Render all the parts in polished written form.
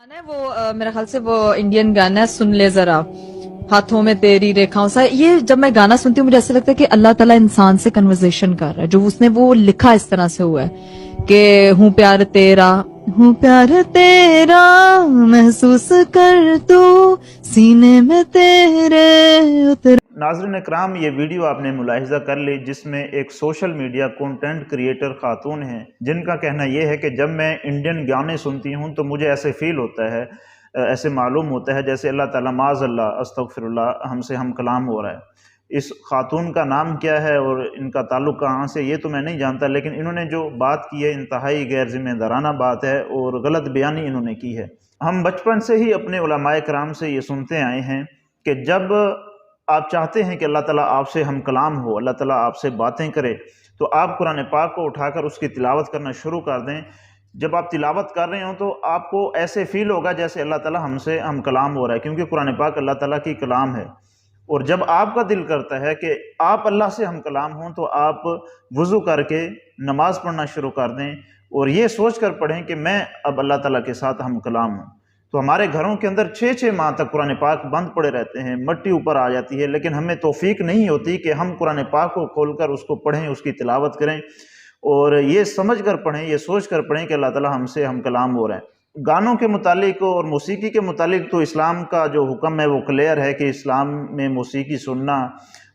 गाना है वो मेरे ख्याल से वो इंडियन गाना है, सुन ले जरा, हाथों में तेरी रेखाओं सा। ये जब मैं गाना सुनती हूँ मुझे ऐसा लगता है कि अल्लाह ताला इंसान से कन्वर्सेशन कर रहा है, जो उसने वो लिखा इस तरह से हुआ है कि हूँ प्यार तेरा, हूँ प्यार तेरा, महसूस कर तू सीने में तेरे उतर। नाज़रीन इकराम, ये वीडियो आपने मुलाहिज़ा कर ली जिसमें एक सोशल मीडिया कंटेंट क्रिएटर खातून हैं जिनका कहना ये है कि जब मैं इंडियन गाने सुनती हूँ तो मुझे ऐसे फ़ील होता है, ऐसे मालूम होता है जैसे अल्लाह ताला माज़अल्लाह अस्तग़फ़िरुल्लाह हमसे हम कलाम हो रहा है। इस खातून का नाम क्या है और इनका ताल्लुक़ कहाँ से, ये तो मैं नहीं जानता, लेकिन इन्होंने जो बात की है इंतहाई गैर ज़िम्मेदाराना बात है और गलत बयानी इन्होंने की है। हम बचपन से ही अपने उलमाए कराम से ये सुनते आए हैं कि जब आप चाहते हैं कि अल्लाह ताला आपसे हम कलाम हो, अल्लाह ताला आपसे बातें करे, तो आप कुरान पाक को उठाकर उसकी तिलावत करना शुरू कर दें। जब आप तिलावत कर रहे हो तो आपको ऐसे फ़ील होगा जैसे अल्लाह ताला हमसे हम कलाम हो रहा है, क्योंकि कुरान पाक अल्लाह ताला की कलाम है। और जब आपका दिल करता है कि आप अल्लाह से हम कलाम हों तो आप वज़ू करके नमाज़ पढ़ना शुरू कर दें और ये सोच कर पढ़ें कि मैं अब अल्लाह ताला के साथ हम कलाम हूँ। तो हमारे घरों के अंदर 6-6 माह तक कुरान पाक बंद पड़े रहते हैं, मट्टी ऊपर आ जाती है, लेकिन हमें तौफीक नहीं होती कि हम कुरान पाक को खोलकर उसको पढ़ें, उसकी तिलावत करें और ये समझ कर पढ़ें, ये सोच कर पढ़ें कि अल्लाह ताला हमसे हम कलाम हो रहे हैं। गानों के मुतालिक और मौसीकी के मुतालिक तो इस्लाम का जो हुक्म है वो क्लियर है कि इस्लाम में मौसीकी सुनना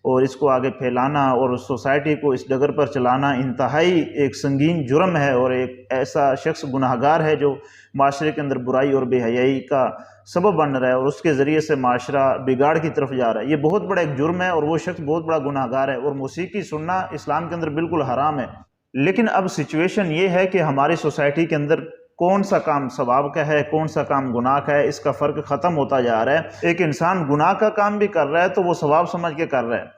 और इसको आगे फैलाना और सोसाइटी को इस डगर पर चलाना इंतहाई एक संगीन जुर्म है और एक ऐसा शख्स गुनाहगार है जो माशरे के अंदर बुराई और बेहयाई का सबब बन रहा है और उसके ज़रिए से माशरा बिगाड़ की तरफ जा रहा है। ये बहुत बड़ा एक जुर्म है और वो शख्स बहुत बड़ा गुनाहगार है और मौसीकी सुनना इस्लाम के अंदर बिल्कुल हराम है। लेकिन अब सिचुएशन ये है कि हमारी सोसाइटी के अंदर कौन सा काम सवाब का है, कौन सा काम गुनाह का है, इसका फ़र्क ख़त्म होता जा रहा है। एक इंसान गुनाह का काम भी कर रहा है तो वो सवाब समझ के कर रहा है।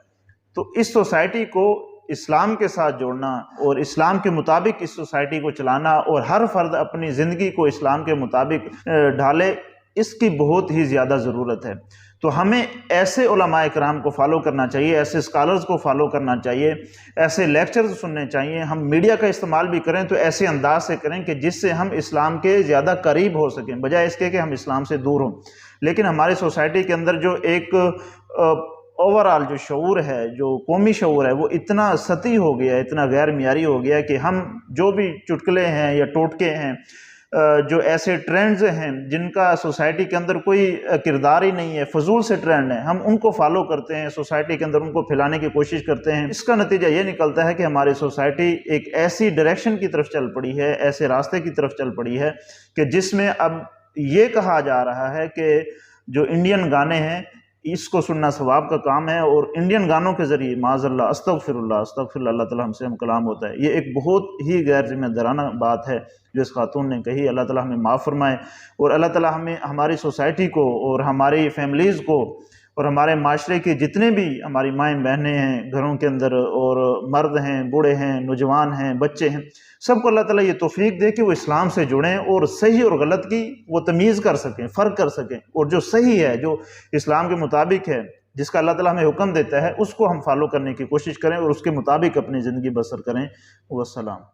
तो इस सोसाइटी को इस्लाम के साथ जोड़ना और इस्लाम के मुताबिक इस सोसाइटी को चलाना और हर फर्द अपनी ज़िंदगी को इस्लाम के मुताबिक ढाले, इसकी बहुत ही ज़्यादा ज़रूरत है। तो हमें ऐसे उलमाए कराम को फॉलो करना चाहिए, ऐसे स्कॉलर्स को फॉलो करना चाहिए, ऐसे लेक्चर्स सुनने चाहिए। हम मीडिया का इस्तेमाल भी करें तो ऐसे अंदाज से करें कि जिससे हम इस्लाम के ज़्यादा करीब हो सकें, बजाय इसके कि हम इस्लाम से दूर हों। लेकिन हमारी सोसाइटी के अंदर जो एक ओवरऑल जो शऊर है, जो कौमी शऊर है, वो इतना सती हो गया है, इतना गैर मियारी हो गया है कि हम जो भी चुटकुले हैं या टोटके हैं, जो ऐसे ट्रेंड्स हैं जिनका सोसाइटी के अंदर कोई किरदार ही नहीं है, फजूल से ट्रेंड है, हम उनको फॉलो करते हैं, सोसाइटी के अंदर उनको फैलाने की कोशिश करते हैं। इसका नतीजा ये निकलता है कि हमारी सोसाइटी एक ऐसी डायरेक्शन की तरफ चल पड़ी है, ऐसे रास्ते की तरफ चल पड़ी है कि जिसमें अब ये कहा जा रहा है कि जो इंडियन गाने हैं इसको सुनना सवाब का काम है और इंडियन गानों के ज़रिए माज़अल्लाह अस्तग़फ़िरुल्लाह अस्तग़फ़िरुल्लाह अल्लाह ताला हमसे हम कलाम होता है। ये एक बहुत ही गैर ज़िम्मेदाराना बात है जो इस खातून ने कही। अल्लाह ताला हमें माफ़ फरमाए और अल्लाह ताला हमें हमारी सोसाइटी को और हमारी फैमिलीज़ को और हमारे माशरे के जितने भी हमारी माएँ बहनें हैं घरों के अंदर और मर्द हैं, बूढ़े हैं, नौजवान हैं, बच्चे हैं, सबको अल्लाह ताला ये तौफीक दे कि वो इस्लाम से जुड़ें और सही और गलत की वो तमीज़ कर सकें, फ़र्क कर सकें और जो सही है, जो इस्लाम के मुताबिक है, जिसका अल्लाह ताला हमें हुक्म देता है, उसको हम फॉलो करने की कोशिश करें और उसके मुताबिक अपनी ज़िंदगी बसर करें। वस्सलाम।